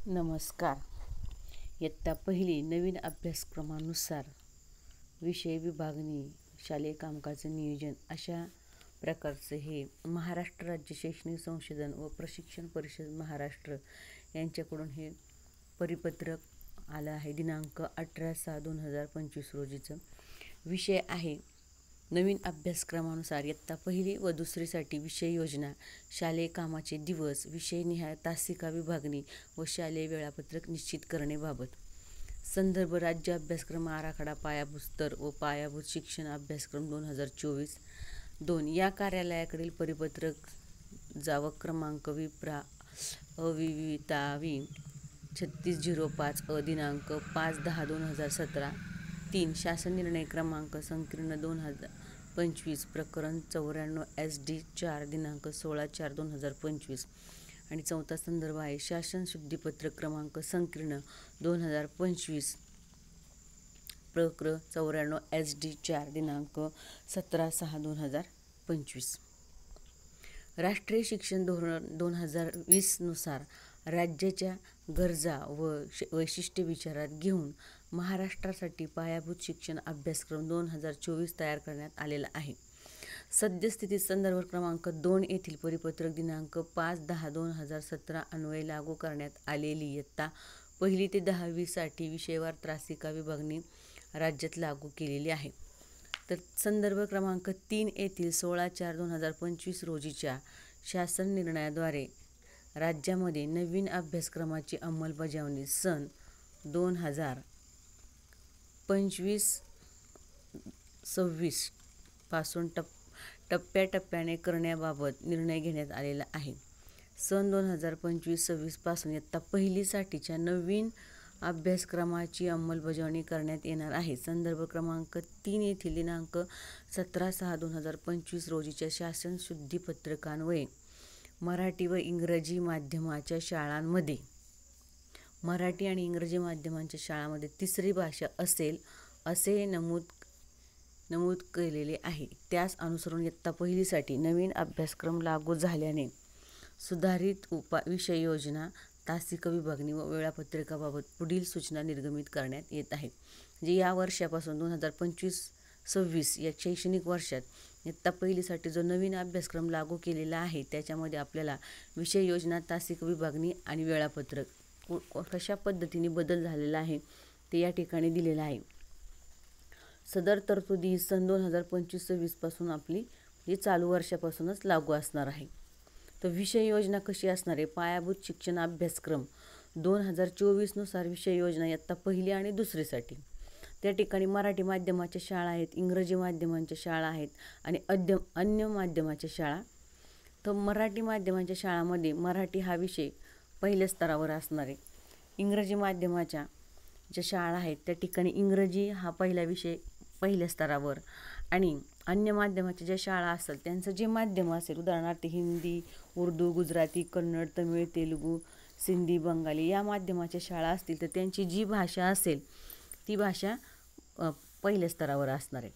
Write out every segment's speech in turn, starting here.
नमस्कार. इयत्ता पहिली नवीन अभ्यासक्रमानुसार विषय विभागणी, शालेय कामकाज नियोजन अशा प्रकारचे हे महाराष्ट्र राज्य शैक्षणिक संशोधन व प्रशिक्षण परिषद महाराष्ट्र यांच्याकडून हे परिपत्रक आलं आहे. दिनांक 18/6/2025 रोजीचं. विषय आहे नवीन अभ्यासक्रमानुसार इयत्ता पहिली व दुसरीसाठी विषय योजना, शालेय कामाचे दिवस, विषयनिहाय तासिका विभागणी व शालेय वेळापत्रक निश्चित करण्याबाबत. संदर्भ राज्य अभ्यासक्रम आराखडा पायाभूत स्तर व पायाभूत शिक्षण अभ्यासक्रम 2024-2 या कार्यालयाकडील परिपत्रक जावक क्रमांक विप्रा अविवितावी 3605 दिनांक 5/10/2017. 3. शासन निर्णय क्रमांक संकीर्ण 2025 प्रकरण 94 SD 4 दिनांक 16/4/2025. आणि 4था संदर्भ आहे शासन शुद्धीपत्रक क्रमांक संकीर्ण 2025 प्रकरण 94 SD 4 दिनांक 17/6/2025. राष्ट्रीय शिक्षण धोरण 2020 नुसार राज्याच्या गरजा व वैशिष्ट्ये विचारात घेऊन महाराष्ट्रासाठी पायाभूत शिक्षण अभ्यासक्रम 2024 तयार करण्यात आलेला आहे. सद्यस्थितीत संदर्भ क्रमांक 2 येथील परिपत्रक दिनांक 5/10/2017 अन्वये लागू करण्यात आलेली इयत्ता पहिली ते 10वी साठी विषयवार तासिका विभागणी राज्यात लागू केलेली आहे. तर संदर्भ क्रमांक 3 येथील 16/4/2025 रोजीच्या शासन निर्णयाद्वारे राज्यामध्ये नवीन अभ्यासक्रमाची अंमलबजावणी सन 2025-26 पासून टप्प्याटप्प्याने करण्याबाबत निर्णय घेण्यात आलेला आहे. सन 2025-26 पासून इयत्ता पहिलीसाठीच्या नवीन अभ्यासक्रमाची अंमलबजावणी करण्यात येणार आहे. संदर्भ क्रमांक 3 येथील दिनांक 17/6/2025 रोजीच्या शासन शुद्धीपत्रकान्वये मराठी व इंग्रजी माध्यमाच्या शाळांमध्ये मराठी आणि इंग्रजी माध्यमांच्या शाळांमध्ये तिसरी भाषा असेल असे नमूद केलेले आहे. त्यास अनुसरून इयत्ता पहिलीसाठी नवीन अभ्यासक्रम लागू झाल्याने सुधारित विषय योजना, तासिका विभागणी व वेळापत्रकाबाबत पुढील सूचना निर्गमित करण्यात येत आहेत. जे या वर्षापासून 2025-26 या शैक्षणिक वर्षात इयत्ता पहिलीसाठी जो नवीन अभ्यासक्रम लागू केलेला आहे त्याच्यामध्ये आपल्याला विषय योजना, तासिका विभागणी आणि वेळापत्रक कशा पद्धतीने बदल झालेला आहे ते या ठिकाणी दिलेलं आहे. सदर तरतुदी सन 2025-26 पासून आपली चालू वर्षापासूनच लागू असणार आहे. तर विषय योजना कशी असणार आहे? पायाभूत शिक्षण अभ्यासक्रम 2024 नुसार विषय योजना इयत्ता पहिली आणि दुसरीसाठी त्या ठिकाणी मराठी माध्यमाच्या शाळा आहेत, इंग्रजी माध्यमांच्या शाळा आहेत आणि अन्य माध्यमाच्या शाळा. तर मराठी माध्यमाच्या शाळांमध्ये मराठी हा विषय पहिल्या स्तरावर असणार आहे. इंग्रजी माध्यमाच्या ज्या शाळा आहेत त्या ठिकाणी इंग्रजी हा पहिला विषय पहिल्या स्तरावर आणि अन्य माध्यमाच्या ज्या शाळा असतात त्यांचं जे माध्यम असेल, उदाहरणार्थ हिंदी, उर्दू, गुजराती, कन्नड, तमिळ, तेलुगू, सिंधी, बंगाली या माध्यमाच्या शाळा असतील तर त्यांची जी भाषा असेल ती भाषा पहिल्या स्तरावर असणार आहे.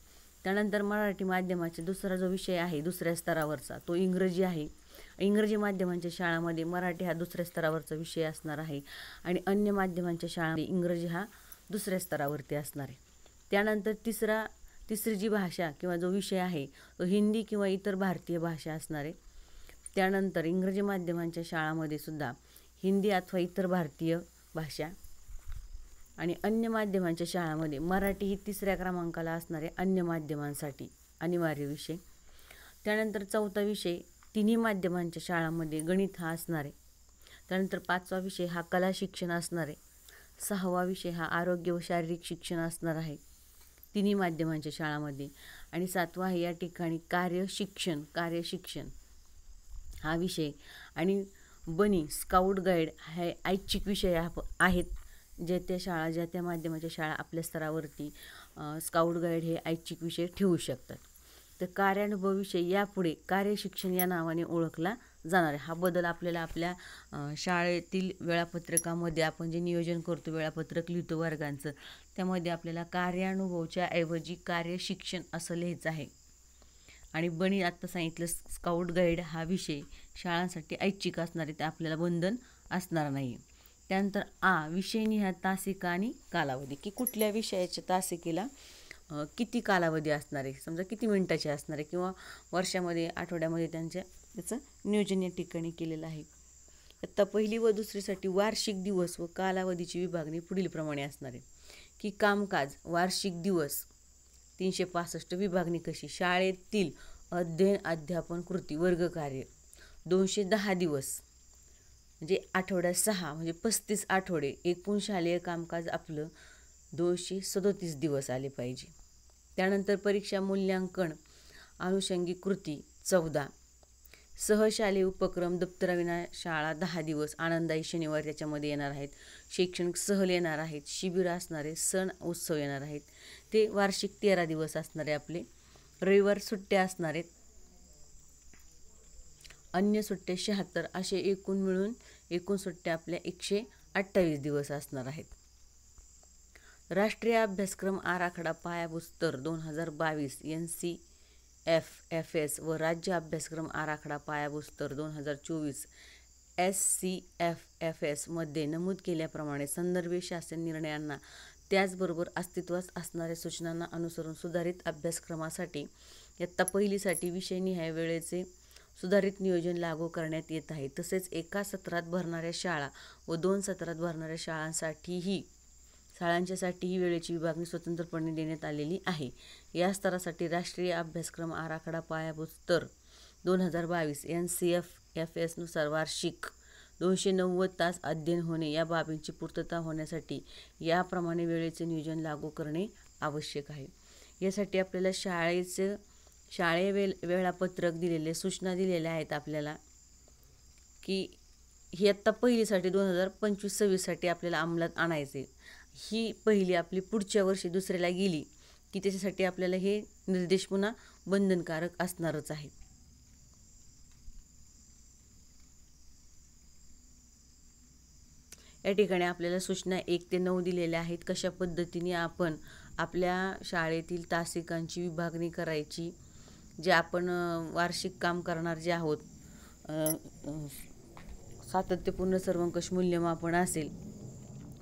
त्यानंतर मराठी माध्यमाचा दुसरा जो विषय आहे दुसऱ्या स्तरावरचा तो इंग्रजी आहे. इंग्रजी माध्यमांच्या शाळांमध्ये मराठी हा दुसऱ्या स्तरावरचा विषय असणार आहे आणि अन्य माध्यमांच्या शाळांमध्ये इंग्रजी हा दुसऱ्या स्तरावरती असणार आहे. त्यानंतर तिसरी जी भाषा किंवा जो विषय आहे तो हिंदी किंवा इतर भारतीय भाषा असणार आहे. त्यानंतर इंग्रजी माध्यमांच्या शाळांमध्ये सुद्धा हिंदी अथवा इतर भारतीय भाषा आणि अन्य माध्यमांच्या शाळांमध्ये मराठी ही तिसऱ्या क्रमांकाला असणार आहे अन्य माध्यमांसाठी अनिवार्य विषय. त्यानंतर चौथा विषय तिन्ही माध्यमांच्या शाळांमध्ये गणित हा असणार आहे. त्यानंतर 5वा विषय हा कला शिक्षण असणार आहे. 6वा विषय हा आरोग्य व शारीरिक शिक्षण असणार आहे तिन्ही माध्यमांच्या शाळांमध्ये. आणि 7वा आहे या ठिकाणी कार्यशिक्षण हा विषय आणि बनी स्काउट गाईड हे ऐच्छिक विषय आहेत. ज्या त्या माध्यमाच्या शाळा आपल्या स्तरावरती स्काउट गाईड हे ऐच्छिक विषय ठेवू शकतात. तर कार्यानुभव विषय यापुढे कार्यशिक्षण या नावाने ओळखला जाणार आहे. हा बदल आपल्याला आपल्या शाळेतील वेळापत्रकामध्ये आपण जे नियोजन करतो, वेळापत्रक लिहितो वर्गांचं, त्यामध्ये आपल्याला कार्यानुभवच्या ऐवजी कार्यशिक्षण असं लिहायचं आहे. आणि बनी आत्ता सांगितलं स्काउट गाईड हा विषय शाळांसाठी ऐच्छिक असणार आहे, ते आपल्याला बंधन असणार नाही. त्यानंतर विषयनिहाय तासिका आणि कालावधी, की कुठल्या विषयाच्या तासिकेला किती कालावधी असणार आहे, समजा किती मिनिटाचे असणार आहे, किंवा वर्षामध्ये आठवड्यामध्ये त्याचं नियोजन या ठिकाणी केलेलं आहे. आता पहिली व दुसरीसाठी वार्षिक दिवस व कालावधीची विभागणी पुढील प्रमाणे असणार आहे, की कामकाज वार्षिक दिवस 365 विभागणी कशी, शाळेतील अध्ययन अध्यापन कृती वर्गकार्य 210 दिवस म्हणजे आठवड्यात 6 म्हणजे 35 आठवडे, एकूण शालेय कामकाज आपलं 237 दिवस आले पाहिजे. त्यानंतर परीक्षा मूल्यांकन अनुषंगिक कृती 14, सहशालेय उपक्रम दप्तराविना शाळा 10 दिवस, आनंदाई शनिवार त्याच्यामध्ये येणार आहेत, शैक्षणिक सहल येणार आहेत, शिबिर असणारे, सण उत्सव येणार आहेत, ते वार्षिक 13 दिवस असणारे आपले, रविवार सुट्ट्या असणार आहेत, अन्य सुट्ट्या 76, असे एकूण मिळून एकूण सुट्ट्या आपल्या 128 दिवस असणार आहेत. राष्ट्रीय अभ्यासक्रम आराखडा पायाभूत स्तर 2022 NCFFS व राज्य अभ्यासक्रम आराखडा पायाभूत स्तर 2024 SCFFS मध्ये नमूद केल्याप्रमाणे संदर्भित शासन निर्णयांना त्याचबरोबर अस्तित्वात असणाऱ्या सूचनांना अनुसरून सुधारित अभ्यासक्रमासाठी इयत्ता पहिलीसाठी विषयनिहाय वेळेचे सुधारित नियोजन लागू करण्यात येत आहे. तसेच एका सत्रात भरणाऱ्या शाळा व 2 सत्रात भरणाऱ्या शाळांच्यासाठीही वेळेची विभागणी स्वतंत्रपणे देण्यात आलेली आहे. या स्तरासाठी राष्ट्रीय अभ्यासक्रम आराखडा पायाभूत स्तर 2022 NCFFS नुसार वार्षिक 290 तास अध्ययन होणे या बाबींची पूर्तता होण्यासाठी याप्रमाणे वेळेचे नियोजन लागू करणे आवश्यक आहे. यासाठी आपल्याला शाळेय वेळापत्रक दिलेले, सूचना दिलेल्या आहेत आपल्याला, की ही आत्ता पहिलीसाठी 2025-26साठी आपल्याला अंमलात आणायचे. ही पहिली आपली पुढच्या वर्षी दुसऱ्याला गेली की त्याच्यासाठी आपल्याला हे निर्देश पुन्हा बंधनकारक असणारच आहे. या ठिकाणी आपल्याला सूचना 1 ते 9 दिलेल्या आहेत. कशा पद्धतीने आपण आपल्या शाळेतील तासिकांची विभागणी करायची, जे आपण वार्षिक काम करणार जे आहोत, सातत्यपूर्ण सर्वंकष मूल्यमापन असेल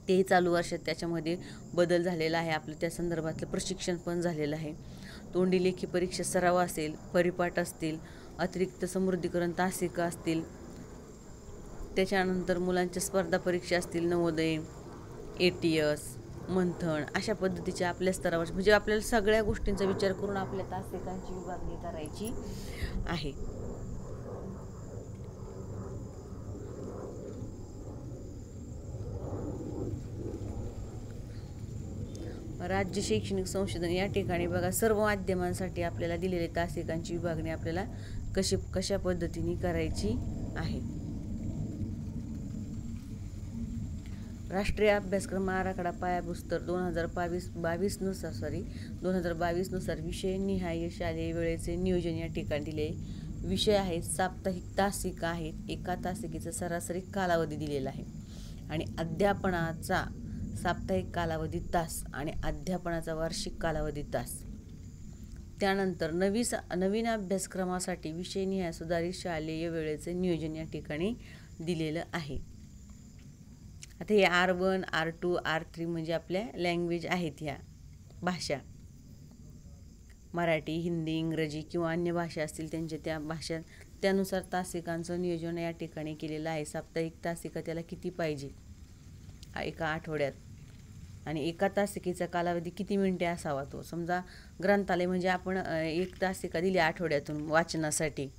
तेही चालू वर्षात त्याच्यामध्ये बदल झालेला आहे. आपलं त्या संदर्भातलं प्रशिक्षण पण झालेलं आहे. तोंडी लेखी परीक्षा सराव असेल, परिपाठ असतील, अतिरिक्त समृद्धीकरण तासिका असतील, त्याच्यानंतर मुलांच्या स्पर्धा परीक्षा असतील, नवोदय, ATS, मंथन, अशा पद्धतीच्या आपल्या स्तरावर म्हणजे आपल्याला सगळ्या गोष्टींचा विचार करून आपल्या तासिकांची विभागणी करायची आहे. राज्य शैक्षणिक संशोधन या ठिकाणी बघा, सर्व माध्यमांसाठी आपल्याला दिलेले तासिकांची विभागणी आपल्याला कशा पद्धतीने करायची आहे. राष्ट्रीय अभ्यासक्रम आराखडा पायाभूत स्तर 2022 नुसार विषयनिहाय शालेय वेळेचे नियोजन या ठिकाणी दिले. विषय आहेत, साप्ताहिक तासिका आहेत, एका तासिकेचा सरासरी कालावधी दिलेला आहे आणि अध्यापनाचा साप्ताहिक कालावधी तास आणि अध्यापनाचा वार्षिक कालावधी तास. त्यानंतर नवीन अभ्यासक्रमासाठी विषयनिहाय सुधारित शालेय वेळेचे नियोजन या ठिकाणी दिलेलं आहे. आता हे R1, R2, R3 म्हणजे आपल्या लँग्वेज आहेत, ह्या भाषा, मराठी, हिंदी, इंग्रजी किंवा अन्य भाषा असतील त्यांच्या त्या भाषा, त्यानुसार तासिकांचं नियोजन या ठिकाणी केलेलं आहे. साप्ताहिक तासिका त्याला किती पाहिजे एका आठवड्यात, आणि एका तासिकेचा कालावधी किती मिनिटे असावा तो. समजा ग्रंथालय म्हणजे आपण 1 तासिका दिली आठवड्यातून वाचनासाठी,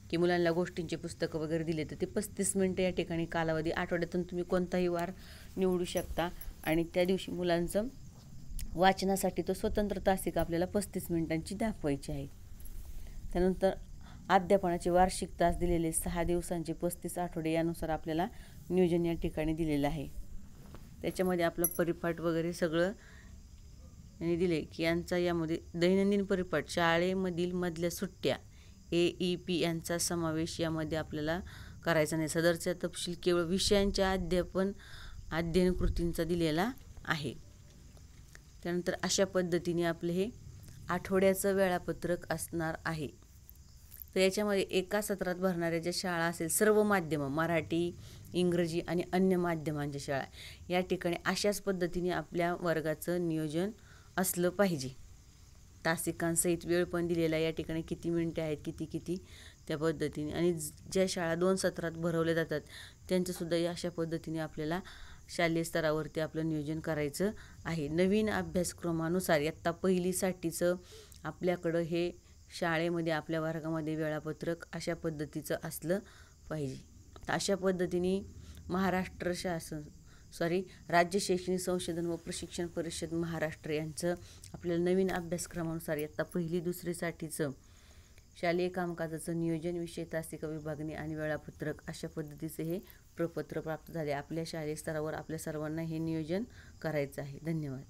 की मुलांना गोष्टींचे पुस्तकं वगैरे दिले, तर ते 35 मिनिटं या ठिकाणी कालावधी, आठवड्यातून तुम्ही कोणताही वार निवडू शकता आणि त्या दिवशी मुलांचं वाचनासाठी तो स्वतंत्र तासिका आपल्याला 35 मिनिटांची दाखवायची आहे. त्यानंतर अध्यापनाचे वार्षिक तास दिलेले 6 दिवसांचे 35 आठवडे यानुसार आपल्याला नियोजन या ठिकाणी दिलेलं आहे. त्याच्यामध्ये आपलं परिपाठ वगैरे सगळं यांनी दिले, की यांचा यामध्ये दैनंदिन परिपाठ, शाळेमधील मधल्या सुट्ट्या, AEP यांचा समावेश यामध्ये आपल्याला करायचा नाही. सदरचा तपशील केवळ विषयांच्या अध्ययन कृतींचा दिलेला आहे. त्यानंतर अशा पद्धतीने आपले हे आठवड्याचं वेळापत्रक असणार आहे. तर याच्यामध्ये एका सत्रात भरणाऱ्या ज्या शाळा असेल, सर्व माध्यमं, मराठी, इंग्रजी आणि अन्य माध्यमांच्या शाळा, या ठिकाणी अशाच पद्धतीने आपल्या वर्गाचं नियोजन असलं पाहिजे. तासिकांसहित वेळ पण दिलेला आहे, या ठिकाणी किती मिनिटे आहेत, किती त्या पद्धतीने. आणि ज्या शाळा 2 सत्रात भरवल्या जातात त्यांचंसुद्धा अशा पद्धतीने आपल्याला शालेय स्तरावरती आपलं नियोजन करायचं आहे. नवीन अभ्यासक्रमानुसार इयत्ता पहिलीसाठीचं आपल्याकडं हे शाळेमध्ये आपल्या वर्गामध्ये वेळापत्रक अशा पद्धतीचं असलं पाहिजे. तर अशा पद्धतीने राज्य शैक्षणिक संशोधन व प्रशिक्षण परिषद महाराष्ट्र यांचं आपल्याला नवीन अभ्यासक्रमानुसार इयत्ता पहिली दुसरीसाठीचं शालेय कामकाजाचं नियोजन, विषय, तासिका विभागणी आणि वेळापत्रक अशा पद्धतीचे हे प्रपत्र प्राप्त झाले. आपल्या शालेय स्तरावर आपल्या सर्वांना हे नियोजन करायचं आहे. धन्यवाद.